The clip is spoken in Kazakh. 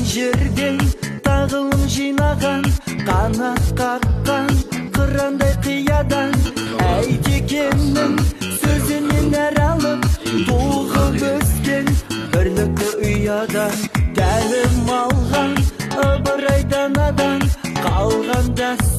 жерден тағылым жинаған, қанат қаққан қырандай қиядан, әйтекеннің сөзінен әр алып туғып өскен бірлікті ұядан, тәлім алған ыбырайдан адан қалған дәс